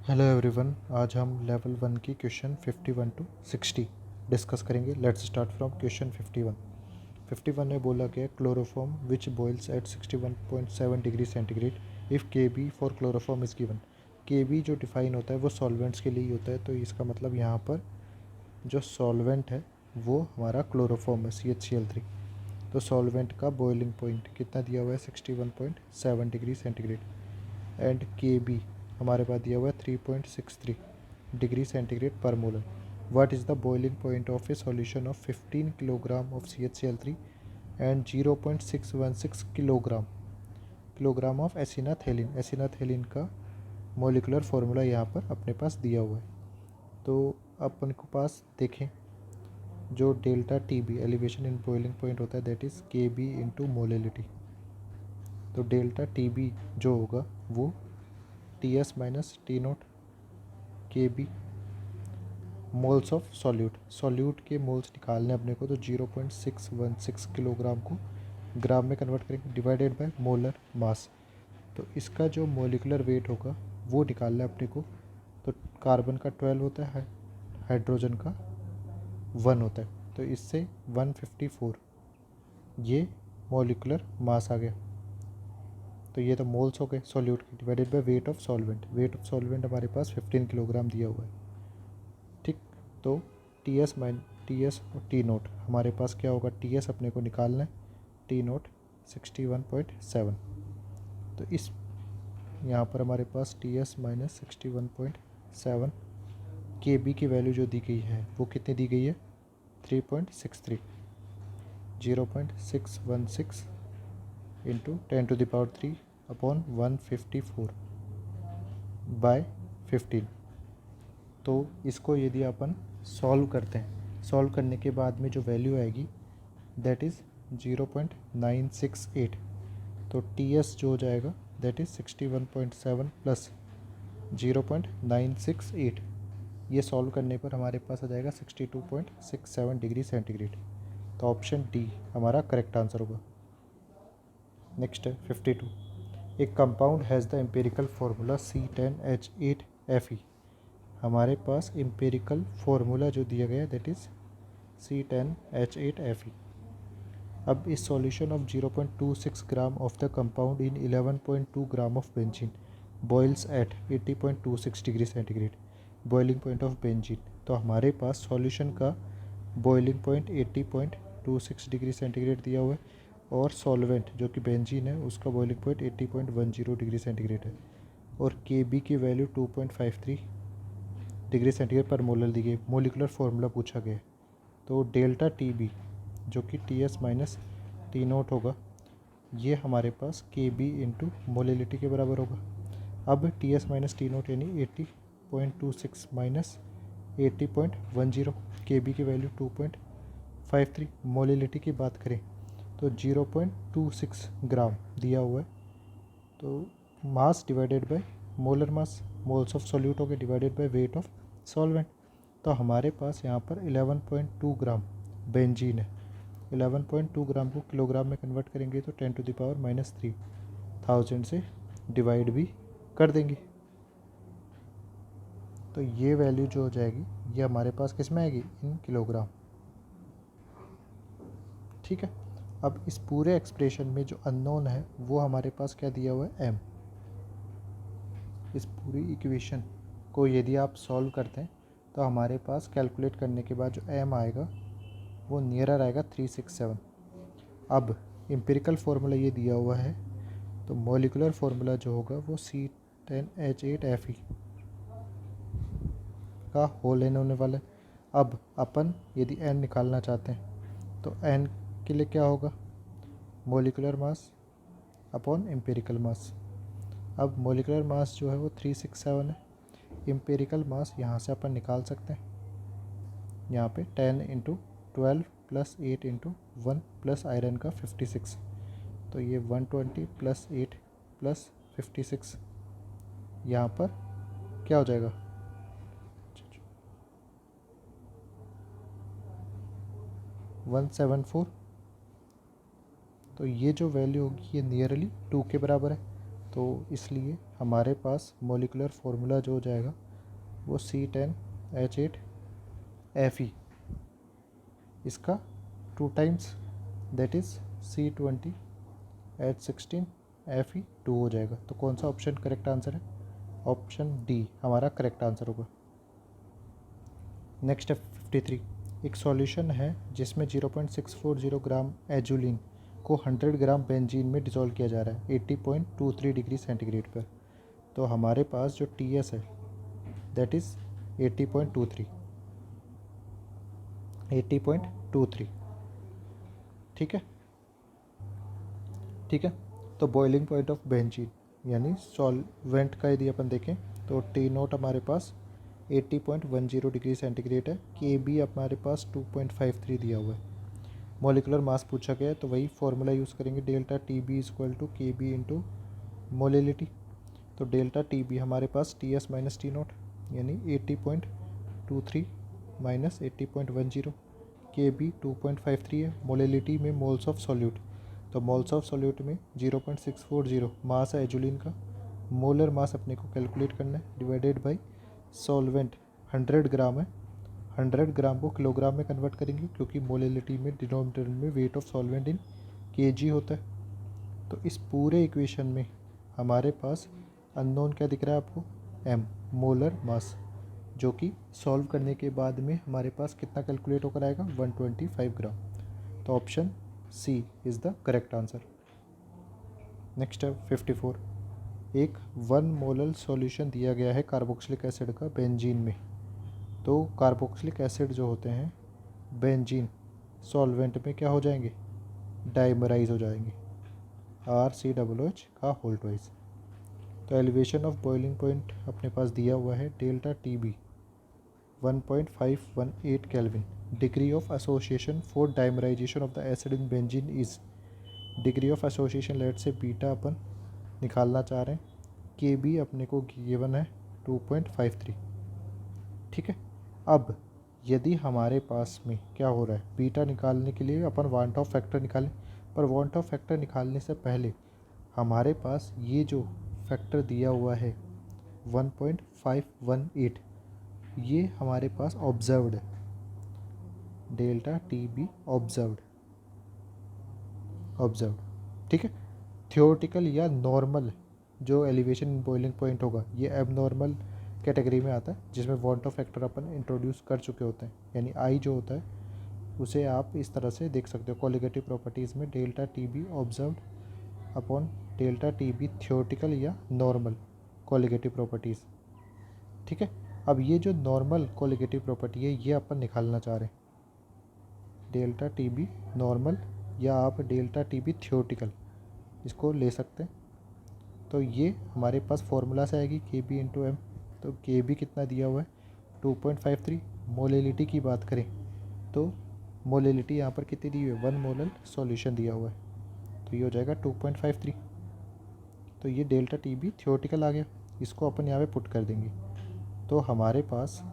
Hello everyone, आज हम level 1 की क्वेश्चन 51 टू 60 डिस्कस करेंगे। Let's start from question 51। 51 में बोला गया chloroform which boils at 61.7 degree centigrade if K B for chloroform is given. K B जो define होता है वो सॉल्वेंट्स के लिए ही होता है, तो इसका मतलब यहाँ पर जो सॉल्वेंट है वो हमारा क्लोरोफॉर्म है CHCl3। तो सॉल्वेंट का बॉइलिंग पॉइंट कितना दिया हुआ है 61.7 degree centigrade and K B हमारे पास दिया हुआ है 3.63 डिग्री सेंटीग्रेड पर molar. What is the boiling point of a solution of 15 kilogram of CHCl3 and 0.616 kilogram of acenaphthylene. Acenaphthylene का मोलिकुलर फार्मूला यहाँ पर अपने पास दिया हुआ है। तो अपन को पास देखें जो delta T B elevation in boiling point होता है that is K B into molality. तो डेल्टा टी बी जो होगा वो T S minus T nought K B moles of solute के मोल्स निकालने अपने को, तो 0.616 किलोग्राम को ग्राम में कन्वर्ट करेंगे डिवाइडेड बाय मोलर मास। तो इसका जो मोलिकुलर वेट होगा वो निकालना है अपने को। तो कार्बन का 12 होता है, हाइड्रोजन का 1 होता है, तो इससे 154 ये मोलिकुलर मास आ गया। तो ये तो मोल्स हो गए सॉल्यूट के, divided by weight of solvent. Weight of solvent हमारे पास 15 किलोग्राम दिया हुआ है। ठीक, तो टी एस और टी नोट हमारे पास क्या होगा, टी एस अपने को निकालना है, टी नोट 61.7। तो इस यहाँ पर हमारे पास टी एस माइनस 61.7, के बी की वैल्यू जो दी गई है वो कितनी दी गई है 3.63, 0.616 इंटू 10⁻³ अपॉन 154 बाय 15। तो इसको यदि अपन सॉल्व करते हैं, सॉल्व करने के बाद में जो वैल्यू आएगी दैट इज़ 0.968। तो टी एस जो हो जाएगा दैट इज़ 61.7 प्लस 0.968। ये सॉल्व करने पर हमारे पास आ जाएगा 62.67 डिग्री सेंटीग्रेड। तो ऑप्शन डी हमारा करेक्ट आंसर होगा। नेक्स्ट है 52। एक compound has the empirical formula C10H8Fe। हमारे पास एम्पेरिकल फार्मूला जो दिया गया है दैट इज़ C10H8Fe। अब इस solution of 0.26 gram of the compound in 11.2 gram of benzene boils at 80.26 degree centigrade. Boiling point of benzene, तो हमारे पास सॉल्यूशन का बॉइलिंग पॉइंट 80.26 डिग्री सेंटीग्रेड दिया हुआ है और सॉल्वेंट जो कि बेंजीन है उसका बॉइलिंग पॉइंट 80.10 डिग्री सेंटीग्रेड है और के बी की वैल्यू 2.53 डिग्री सेंटीग्रेड पर मोलर दी गई। मोलिकुलर फार्मूला पूछा गया है, तो डेल्टा टी बी जो कि T S minus T note होगा ये हमारे पास के बी इंटू मोलिलिटी के बराबर होगा। अब T S minus T note यानी 80.26 माइनस 80.10, के बी की वैल्यू 2.53। मोलिलिटी की बात करें तो 0.26 ग्राम दिया हुआ है, तो mass divided by molar mass, moles of solute हो गए divided by weight of solvent. तो हमारे पास यहाँ पर 11.2 ग्राम बेंजीन है। 11.2 ग्राम को किलोग्राम में कन्वर्ट करेंगे तो 10⁻³ 1000 से डिवाइड भी कर देंगे। तो ये वैल्यू जो हो जाएगी ये हमारे पास किस में आएगी, इन किलोग्राम। ठीक है, अब इस पूरे एक्सप्रेशन में जो अननोन है वो हमारे पास क्या दिया हुआ है, m। इस पूरी इक्वेशन को यदि आप सॉल्व करते हैं तो हमारे पास कैलकुलेट करने के बाद जो m आएगा वो नियरर आएगा 367। अब एम्पिरिकल फार्मूला ये दिया हुआ है, तो मॉलिकुलर फार्मूला जो होगा वो C10H8Fe का होल n होने वाला है। अब अपन यदि n निकालना चाहते हैं तो n के लिए क्या होगा, मॉलिकुलर मास अपॉन एम्पिरिकल मास। अब मॉलिकुलर मास जो है वो 367 है, एम्पिरिकल मास यहाँ से अपन निकाल सकते हैं, यहाँ पे 10 into 12 plus 8 into 1 plus iron का 56, तो ये 120 प्लस 8 प्लस 56 यहाँ पर क्या हो जाएगा 174। तो ये जो वैल्यू होगी ये नियरली 2 के बराबर है। तो इसलिए हमारे पास मोलिकुलर फार्मूला जो हो जाएगा वो C10H8Fe, इसका 2 टाइम्स दैट इज़ C20H16Fe2 हो जाएगा। तो कौन सा ऑप्शन करेक्ट आंसर है? ऑप्शन डी हमारा करेक्ट आंसर होगा। नेक्स्ट है 53। एक सॉल्यूशन है जिसमें 0.640 ग्राम एजुलिन को 100 ग्राम बेंजीन में डिसॉल्व किया जा रहा है 80.23 डिग्री सेंटीग्रेड पर। तो हमारे पास जो TS है दैट इज़ 80.23 ठीक है। तो बॉइलिंग पॉइंट ऑफ बेंजीन यानी सॉल्वेंट का यदि अपन देखें तो T0 हमारे पास 80.10 डिग्री सेंटीग्रेड है। KB हमारे पास 2.53 दिया हुआ है। मॉलिकुलर मास पूछा गया है तो वही फॉर्मूला यूज़ करेंगे, delta TB equal to KB into molality. तो डेल्टा TB हमारे पास TS माइनस T0 यानी 80.23 माइनस 80.10, KB 2.53 है। मोलिलिटी में मोल्स ऑफ सॉल्यूट, तो मोल्स ऑफ सॉल्यूट में 0.640 मास है एजुलिन का। मोलर मास अपने को कैलकुलेट करना है डिवाइडेड बाई सॉल्वेंट 100 ग्राम है। 100 ग्राम को किलोग्राम में कन्वर्ट करेंगे क्योंकि मोलिलिटी में डिनोमिनेटर में weight of solvent in kg होता है। तो इस पूरे इक्वेशन में हमारे पास अननोन क्या दिख रहा है आपको? m मोलर मास, जो कि सॉल्व करने के बाद में हमारे पास कितना कैलकुलेट होकर आएगा? 125 ग्राम। तो option C is the correct answer. Next है 54। एक 1 मोलर सॉल्यूशन दिया गया है कार्बोक्सिलिक एसिड का बेंजीन में। तो कार्बोक्सिलिक एसिड जो होते हैं बेंजीन सॉल्वेंट में क्या हो जाएंगे? डाइमराइज हो जाएंगे, RCOOH का होल ट्वाइस। तो एलिवेशन ऑफ बॉइलिंग पॉइंट अपने पास दिया हुआ है delta TB 1.518 kelvin. Degree of association for dimerization of the acid in benzene is, degree of association let say beta अपन निकालना चाह रहे हैं। KB अपने को गिवन है 2.53, ठीक है। अब यदि हमारे पास में क्या हो रहा है, बीटा निकालने के लिए अपन वांट ऑफ फैक्टर निकालें, पर वांट ऑफ फैक्टर निकालने से पहले हमारे पास ये जो फैक्टर दिया हुआ है 1.518 ये हमारे पास ऑब्जर्व्ड है, डेल्टा TB ऑब्जर्व्ड, ठीक है। थियोरेटिकल या नॉर्मल जो एलिवेशन बॉइलिंग पॉइंट होगा ये एबनॉर्मल कैटेगरी में आता है, जिसमें वांट ऑफ फैक्टर अपन इंट्रोड्यूस कर चुके होते हैं। यानी आई जो होता है उसे आप इस तरह से देख सकते हो, कोलिगेटिव प्रॉपर्टीज़ में delta TB observed upon delta TB theoretical या नॉर्मल कोलिगेटिव प्रॉपर्टीज़, ठीक है। अब ये जो नॉर्मल कोलिगेटिव प्रॉपर्टी है ये अपन निकालना चाह रहे हैं, डेल्टा TB नॉर्मल या आप डेल्टा TB थियोरेटिकल इसको ले सकते हैं। तो ये हमारे पास फॉर्मूला से आएगी KB इंटू M। तो KB कितना दिया हुआ है? 2.53। मोलिलिटी की बात करें तो मोलिलिटी यहाँ पर कितनी दी हुई है? 1 मोलर सॉल्यूशन दिया हुआ है, तो ये हो जाएगा 2.53। तो ये डेल्टा TB थियोरेटिकल आ गया, इसको अपन यहाँ पे पुट कर देंगे। तो हमारे पास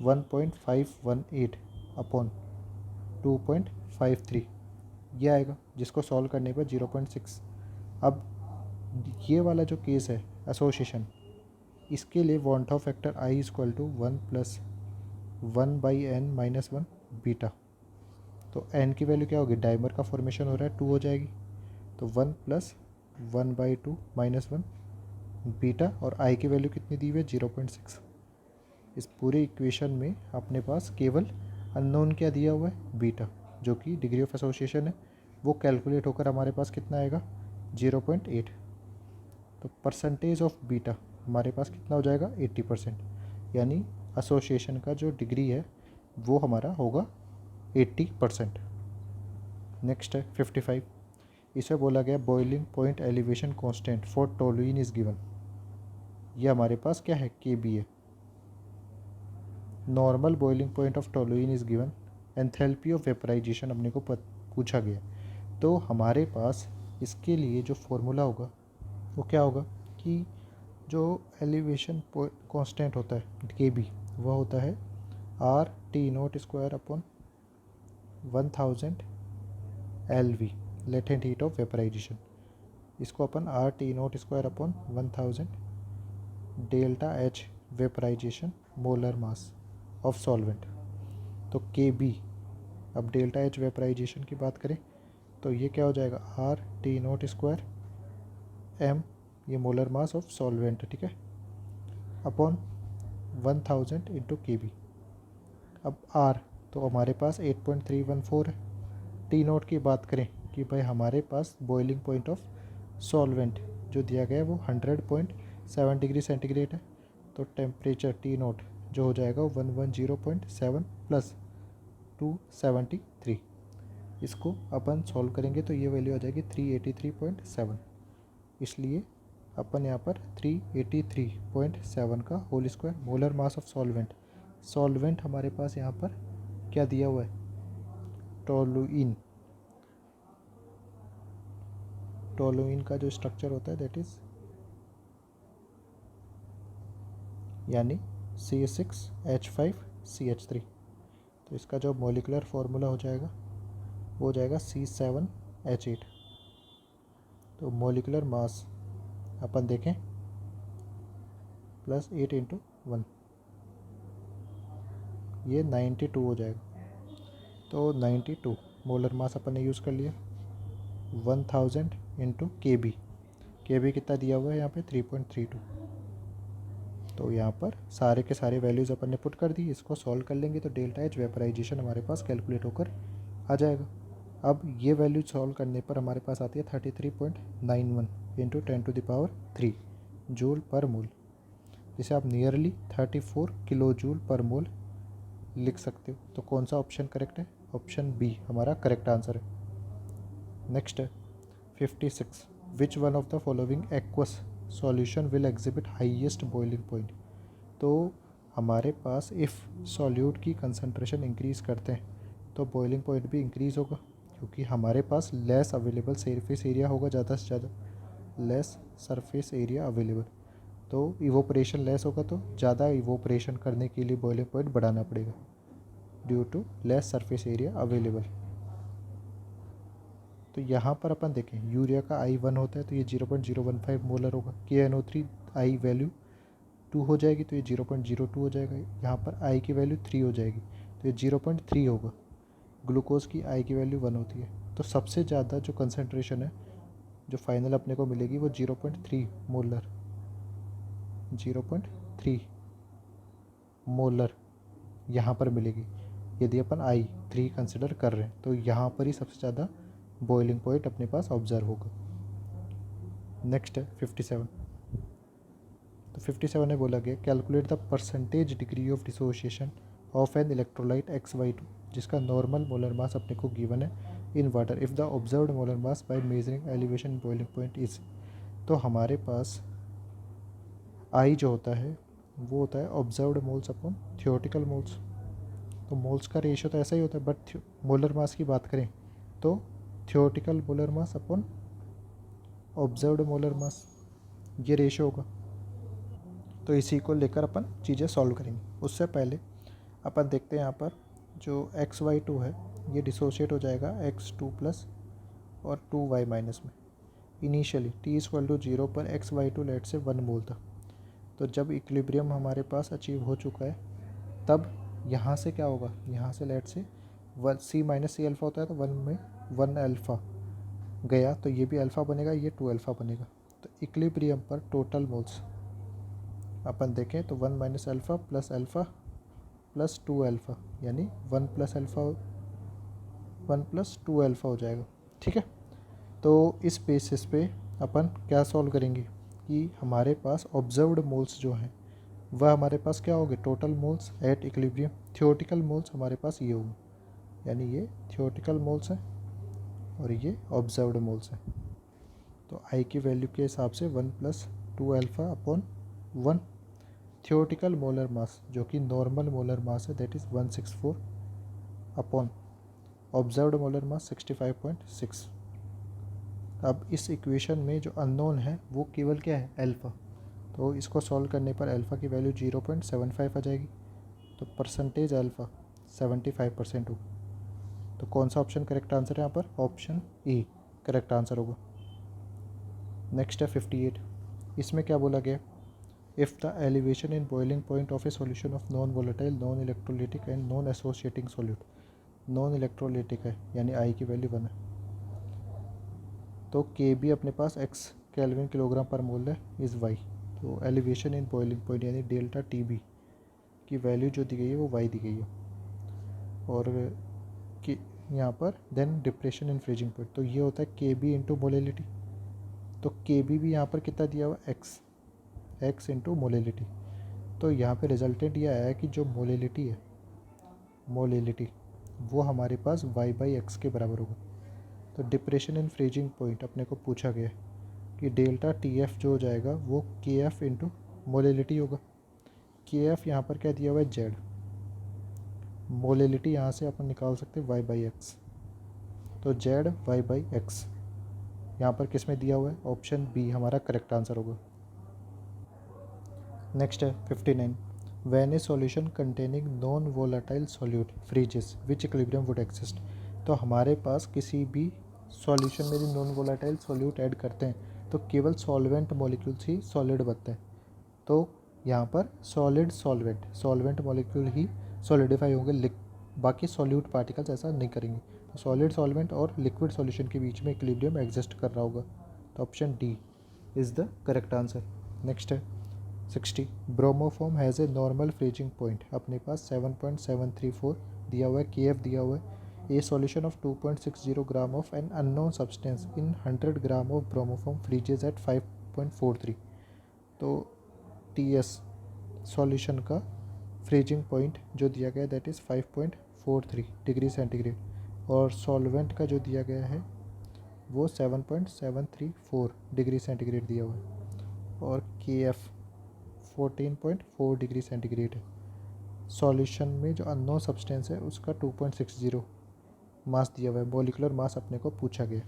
1.518 अपॉन 2.53 ये आएगा, जिसको सॉल्व करने पर 0.6। अब ये वाला जो केस है एसोसिएशन, इसके लिए van't Hoff factor I equal to 1 plus 1/n-1 beta. तो n की वैल्यू क्या होगी? डाइमर का फॉर्मेशन हो रहा है 2 हो जाएगी, तो 1 प्लस 1/2 -1 बीटा, और I की वैल्यू कितनी दी हुई है? 0.6। इस पूरे इक्वेशन में अपने पास केवल अननोन क्या दिया हुआ है? बीटा, जो कि डिग्री ऑफ एसोसिएशन है, वो कैलकुलेट होकर हमारे पास कितना आएगा? 0.8। तो परसेंटेज ऑफ बीटा हमारे पास कितना हो जाएगा? 80%, यानी एसोसिएशन का जो डिग्री है वो हमारा होगा 80%। नेक्स्ट है 55। इसे बोला गया boiling point elevation constant for toluene is given. ये हमारे पास क्या है? KB है। Normal boiling point of toluene is given, enthalpy of vaporization अपने को पूछा गया। तो हमारे पास इसके लिए जो फॉर्मूला होगा वो क्या होगा कि जो एलिवेशन कांस्टेंट होता है KB वह होता है RT0² upon 1000 LV latent heat of vaporisation. इसको अपन R T note square upon 1000 delta H vaporisation molar mass of solvent. तो के बी, अब डेल्टा एच वेपराइजेशन की बात करें तो ये क्या हो जाएगा, R T note square M, ये मोलर मास ऑफ सॉल्वेंट, ठीक है, अपॉन 1000 इंटू के बी। अब आर तो हमारे पास 8.314 है। टी नोट की बात करें कि भाई हमारे पास बॉइलिंग पॉइंट ऑफ सॉल्वेंट जो दिया गया है वो 100.7 डिग्री सेंटीग्रेड है। तो टेम्परेचर टी नोट जो हो जाएगा 110.7 प्लस 273। इसको अपन सॉल्व करेंगे तो ये वैल्यू आ जाएगी 383.7। इसलिए अपन यहाँ पर 383.7 का whole square molar mass of solvent. Solvent हमारे पास यहाँ पर क्या दिया हुआ है, टोलुइन। टोलुइन का जो स्ट्रक्चर होता है दैट इज यानी CH6H5CH3। तो इसका जो मॉलिक्यूलर फार्मूला हो जाएगा वो हो जाएगा C7H8। तो मॉलिक्यूलर मास अपन देखें +8 × 1, ये 92 हो जाएगा। तो 92 मोलर मास अपन ने यूज़ कर लिया। 1000 इंटू के बी कितना दिया हुआ है यहाँ पे 3.32। तो यहाँ पर सारे के सारे वैल्यूज़ अपन ने पुट कर दी। इसको सॉल्व कर लेंगे तो डेल्टा एच वेपराइजेशन हमारे पास कैलकुलेट होकर आ जाएगा। अब ये वैल्यू सॉल्व करने पर हमारे पास आती है 33.91 इंटू 10⁻³ जूल पर मोल, जिसे आप नियरली 34 किलो जूल पर मोल लिख सकते हो। तो कौन सा ऑप्शन करेक्ट है, ऑप्शन बी हमारा करेक्ट आंसर है। नेक्स्ट है 56, which one of the following aqueous solution will exhibit highest boiling point. तो हमारे पास इफ़ सॉल्यूट की कंसंट्रेशन इंक्रीज़ करते हैं तो बॉइलिंग पॉइंट भी इंक्रीज़ होगा, क्योंकि हमारे पास लेस अवेलेबल सरफेस एरिया होगा, ज़्यादा से ज़्यादा लेस सरफेस एरिया अवेलेबल। तो इवोपरेशन लेस होगा तो ज़्यादा इवोपरेशन करने के लिए बॉइलिंग पॉइंट बढ़ाना पड़ेगा due to less surface area available. तो यहाँ पर अपन देखें यूरिया का I1 होता है तो ये 0.015 मोलर होगा। KNO3 I वैल्यू 2 हो जाएगी तो ये 0.02 हो जाएगा। यहाँ पर I की वैल्यू 3 हो जाएगी तो ये 0.3 होगा। ग्लूकोज की I की वैल्यू 1 होती है। तो सबसे ज़्यादा जो कंसनट्रेशन है जो फाइनल अपने को मिलेगी वो 0.3 मोलर, 0.3 मोलर यहाँ पर मिलेगी यदि अपन I3 कंसिडर कर रहे हैं। तो यहाँ पर ही सबसे ज़्यादा बॉइलिंग पॉइंट अपने पास ऑब्जर्व होगा। नेक्स्ट है 57। तो 57 में बोला गया calculate the percentage degree of dissociation of an electrolyte XY2 जिसका नॉर्मल मोलर मास अपने को गिवन है in water if the observed molar mass by measuring elevation boiling point is. तो हमारे पास I जो होता है वो होता है observed moles upon theoretical moles. तो मोल्स का रेशियो तो ऐसा ही होता है, बट मोलर मास की बात करें तो theoretical molar mass upon observed molar mass, ये रेशियो होगा। तो इसी को लेकर अपन चीज़ें सॉल्व करेंगे। उससे पहले अपन देखते हैं यहाँ पर जो XY2 है ये डिसोशिएट हो जाएगा X2 प्लस और 2Y माइनस में। इनिशियली T=0 पर XY2 लेट से 1 मोल था। तो जब इक्विलिब्रियम हमारे पास अचीव हो चुका है तब यहाँ से क्या होगा, यहाँ से लेट से C - C अल्फ़ा होता है तो 1 में 1 अल्फ़ा गया तो ये भी अल्फ़ा बनेगा, ये 2 अल्फ़ा बनेगा। तो इक्विलिब्रियम पर टोटल मोल्स अपन देखें तो 1 - अल्फ़ा प्लस 2 अल्फ़ा यानी 1 + 2 अल्फ़ा हो जाएगा। ठीक है, तो इस बेसिस पे अपन क्या सॉल्व करेंगे कि हमारे पास ऑब्जर्व्ड मोल्स जो हैं वह हमारे पास क्या होंगे, total moles at equilibrium. Theoretical moles हमारे पास ये होंगे, यानी ये थियोरेटिकल मोल्स हैं और ये ऑब्जर्व्ड मोल्स हैं। तो I की वैल्यू के हिसाब से 1 + 2 alpha upon 1 theoretical molar mass जो कि नॉर्मल मोलर मास है that is 164 upon observed molar mass 65.6। अब इस इक्वेशन में जो अननोन है वो केवल क्या है, अल्फ़ा। तो इसको सॉल्व करने पर अल्फ़ा की वैल्यू 0.75 आ जाएगी। तो परसेंटेज अल्फ़ा 75% होगा। तो कौन सा ऑप्शन करेक्ट आंसर है यहाँ पर, ऑप्शन E करेक्ट आंसर होगा। नेक्स्ट है 58, इसमें क्या बोला गया, if the elevation in boiling point of a solution of non volatile non electrolytic and non associating solute, non electrolytic है यानी आई की वैल्यू 1 है, तो के बी अपने पास एक्स केल्विन किलोग्राम पर मोल है इज़ वाई, तो एलिवेशन इन बॉइलिंग पॉइंट यानी डेल्टा टी बी की वैल्यू जो दी गई है वो वाई दी गई है, और कि यहाँ पर then depression in freezing point, तो ये होता है के बी इंटू मोलेलिटी, तो के बी भी यहाँ पर कितना दिया हुआ एक्स इंटू मोलेलिटी, तो यहाँ पे रिजल्टेंट ये आया है कि जो मोलेलिटी है वो हमारे पास वाई बाई एक्स के बराबर होगा। तो डिप्रेशन इन फ्रीजिंग पॉइंट अपने को पूछा गया कि डेल्टा टी एफ जो हो जाएगा वो के एफ इंटू मोलेलिटी होगा। के एफ यहाँ पर क्या दिया हुआ है जेड, मोलेलिटी यहाँ से अपन निकाल सकते हैं वाई बाई एक्स, तो जेड वाई बाई एक्स यहाँ पर किस में दिया हुआ है, ऑप्शन बी हमारा करेक्ट आंसर होगा। नेक्स्ट है 59, when A solution containing non volatile solute freezes which equilibrium would exist, तो हमारे पास किसी भी सॉल्यूशन में जो नॉन वोलेटाइल सॉल्यूट ऐड करते हैं तो केवल सॉल्वेंट मॉलिक्यूल्स ही सॉलिड बनते हैं, तो यहाँ पर सॉल्वेंट मॉलिक्यूल ही सॉलिडिफाई होंगे, बाकी सॉल्यूट पार्टिकल्स ऐसा नहीं करेंगे, तो सॉलिड सॉल्वेंट और लिक्विड सॉल्यूशन के बीच में इक्विलिब्रियम एग्जिस्ट कर रहा होगा, तो option D is the correct answer. Next है 60, bromoform has a normal freezing point, अपने पास 7.734 दिया हुआ है, के एफ दिया हुआ है, a solution of 2.60 gram of an unknown substance in 100 gram of bromoform freezes at 5.43, तो टी एस सॉल्यूशन का फ्रीजिंग पॉइंट जो दिया गया है दैट इज़ 5.43 डिग्री सेंटीग्रेड, और सॉल्वेंट का जो दिया गया है वो 7.734 डिग्री सेंटीग्रेड दिया हुआ है, और के एफ 14.4 डिग्री सेंटीग्रेड है। सॉल्यूशन में जो अननोन सब्सटेंस है उसका 2.60 मास दिया हुआ है, मॉलिकुलर मास अपने को पूछा गया,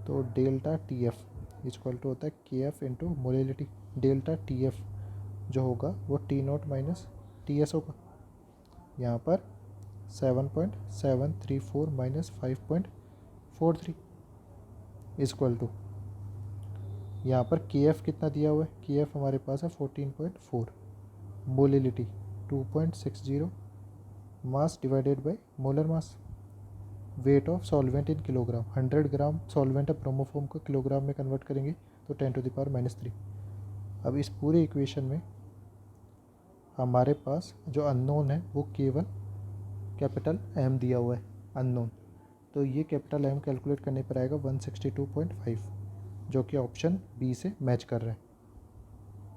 तो delta T F equal to होता है K F into molality, delta T F जो होगा वो T nought minus T S होगा, यहाँ पर 7.734 माइनस 5.43 इक्वल टू, यहाँ पर के एफ कितना दिया हुआ है, के एफ हमारे पास है 14.4, molality 2.60 mass divided by molar mass, weight of solvent in kilogram, 100 gram solvent of bromoform को किलोग्राम में कन्वर्ट करेंगे तो 10⁻⁻3। अब इस पूरे इक्वेशन में हमारे पास जो अननोन है वो केवल कैपिटल एम दिया हुआ है अननोन, तो ये कैपिटल एम कैलकुलेट करने पर आएगा 162.5, जो कि ऑप्शन बी से मैच कर रहा है।